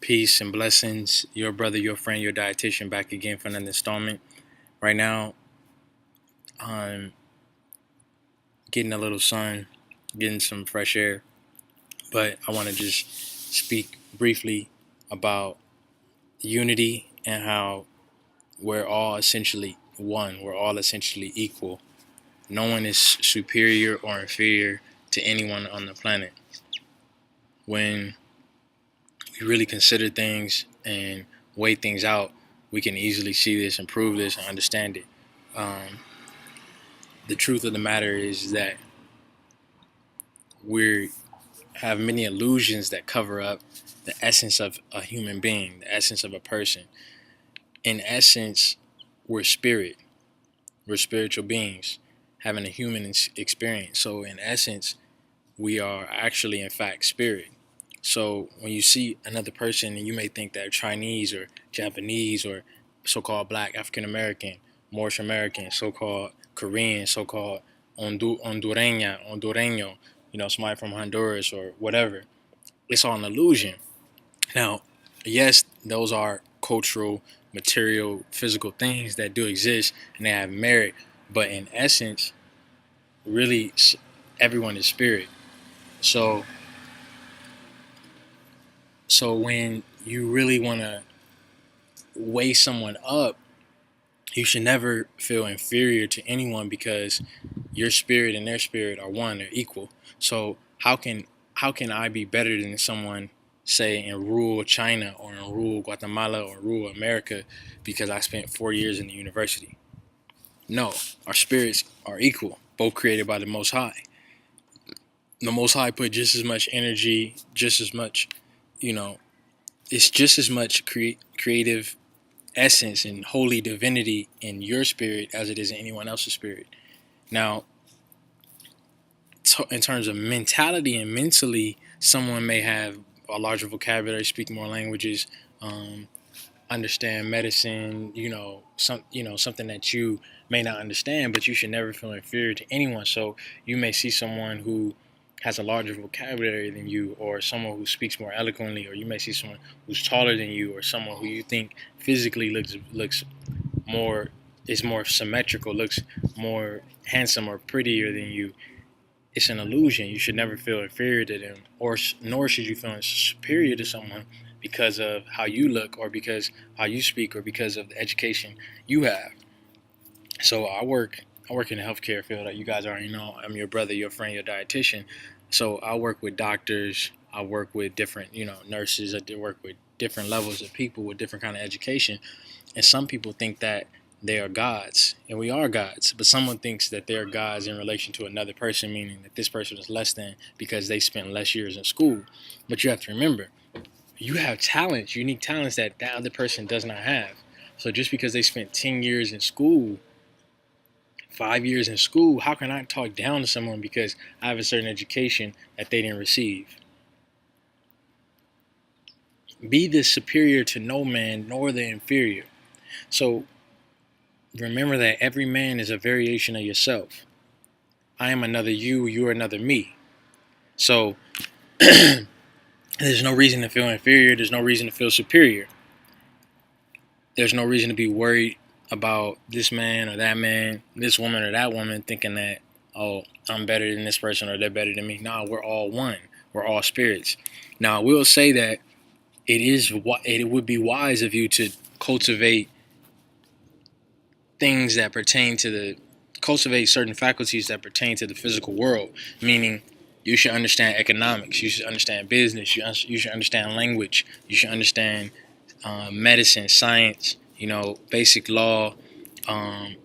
Peace and blessings. Your brother, your friend, your dietitian back again for another installment. Right now, I'm getting a little sun, getting some fresh air, but I want to just speak briefly about unity and how we're all essentially one. We're all essentially equal. No one is superior or inferior to anyone on the planet. When we really consider things and weigh things out, we can easily see this and prove this and understand it. Um, the truth of the matter is that we have many illusions that cover up the essence of a human being, the essence of a person. In essence, we're spirit. We're spiritual beings having a human experience. So in essence, we are actually, in fact, spirit. So when you see another person and you may think they're Chinese or Japanese or so-called Black, African American, Moorish American, so-called Korean, so-called Hondureño, somebody from Honduras or whatever, it's all an illusion. Now, yes, those are cultural, material, physical things that do exist and they have merit, but in essence, really, everyone is spirit. So So when you really want to weigh someone up, you should never feel inferior to anyone because your spirit and their spirit are one, they're equal. So how can I be better than someone, say in rural China or in rural Guatemala or rural America because I spent 4 years in the university? No, our spirits are equal, both created by the Most High. The Most High put just as much energy, just as much, you know, it's just as much creative essence and holy divinity in your spirit as it is in anyone else's spirit. Now, in terms of mentality and mentally, someone may have a larger vocabulary, speak more languages, um, understand medicine, something that you may not understand, but you should never feel inferior to anyone. So you may see someone who has a larger vocabulary than you, or someone who speaks more eloquently, or you may see someone who's taller than you, or someone who you think physically looks more is more symmetrical, looks more handsome or prettier than you. It's an illusion. You should never feel inferior to them, or nor should you feel superior to someone because of how you look, or because how you speak, or because of the education you have. So I work in the healthcare field. That you guys already know. I'm your brother, your friend, your dietitian. So I work with doctors. I work with different, nurses. I work with different levels of people with different kind of education. And some people think that they are gods, and we are gods. But someone thinks that they're gods in relation to another person, meaning that this person is less than because they spent less years in school. But you have to remember, you have talents, unique talents that that other person does not have. So just because they spent 10 years in school, 5 years in school, how can I talk down to someone because I have a certain education that they didn't receive? Be the superior to no man, nor the inferior. So remember that every man is a variation of yourself. I am another you, you are another me. So there's no reason to feel inferior. There's no reason to feel superior. There's no reason to be worried about this man or that man, this woman or that woman, thinking that, oh, I'm better than this person or they're better than me. Nah, we're all one. We're all spirits. Now, I will say that it would be wise of you to cultivate things that pertain to cultivate certain faculties that pertain to the physical world, meaning you should understand economics, you should understand business, you should understand language, you should understand medicine, science, basic law,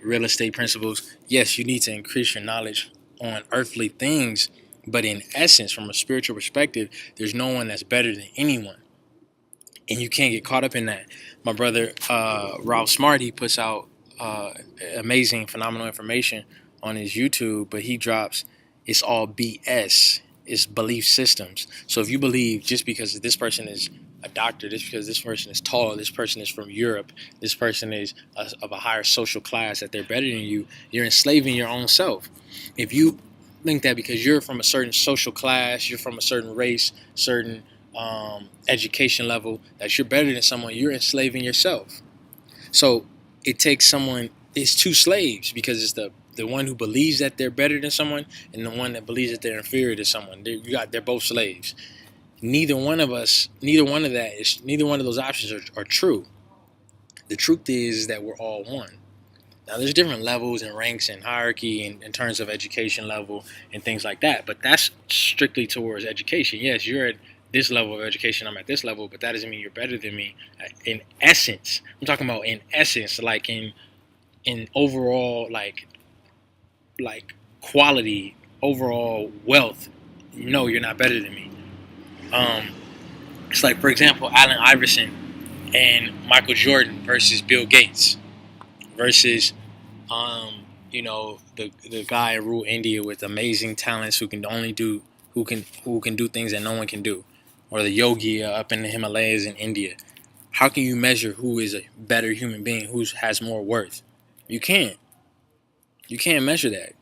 real estate principles. Yes, you need to increase your knowledge on earthly things, but in essence, from a spiritual perspective, there's no one that's better than anyone. And you can't get caught up in that. My brother, Ralph Smart, he puts out amazing, phenomenal information on his YouTube, but he drops, it's all BS. It's belief systems. So if you believe just because this person is a doctor, just because this person is tall, this person is from Europe, this person is of a higher social class, that they're better than you, you're enslaving your own self. If you think that because you're from a certain social class, you're from a certain race, certain education level that you're better than someone, you're enslaving yourself. So it takes someone, it's two slaves, because it's the one who believes that they're better than someone and the one that believes that they're inferior to someone. They're both slaves. Neither one of those options are true. The truth is that we're all one. Now, there's different levels and ranks and hierarchy in terms of education level and things like that, but that's strictly towards education. Yes, you're at this level of education, I'm at this level, but that doesn't mean you're better than me. In essence, I'm talking about in essence, like in overall, like quality, overall wealth. No, you're not better than me. Um, it's like, for example, Allen Iverson and Michael Jordan versus Bill Gates versus the guy who ruled India with amazing talents who can do things that no one can do, or the yogi up in the Himalayas in India. How can you measure who is a better human being, who has more worth? You can't. You can't measure that.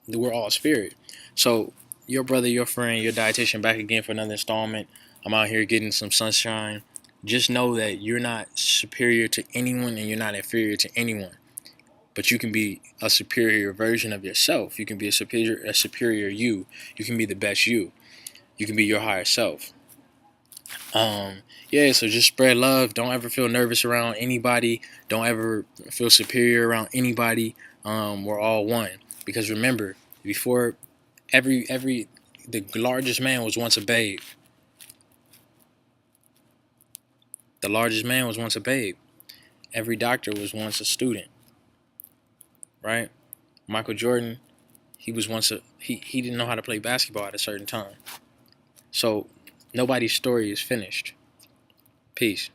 We're all spirit. So your brother, your friend, your dietitian back again for another installment. I'm out here getting some sunshine. Just know that you're not superior to anyone and you're not inferior to anyone. But you can be a superior version of yourself. You can be a superior you. You can be the best you. You can be your higher self. Yeah, so just spread love. Don't ever feel nervous around anybody. Don't ever feel superior around anybody. We're all one. Because remember, before the largest man was once a babe. The largest man was once a babe. Every doctor was once a student. Right? Michael Jordan, he was once he didn't know how to play basketball at a certain time. So nobody's story is finished. Peace.